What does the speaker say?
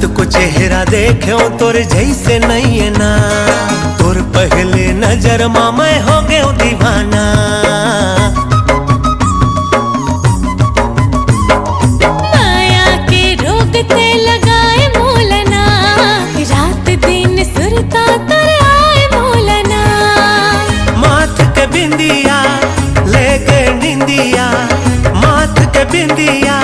मस्त को चेहरा देखो तोर जैसे नहीं है ना, तोर पहले नजर में मैं हो गयो दीवाना। माया के रोग ते लगाए मोलना, रात दिन सुरता तर आए मोलना। माथ के बिंदिया ले गए निंदिया, माथ के बिंदिया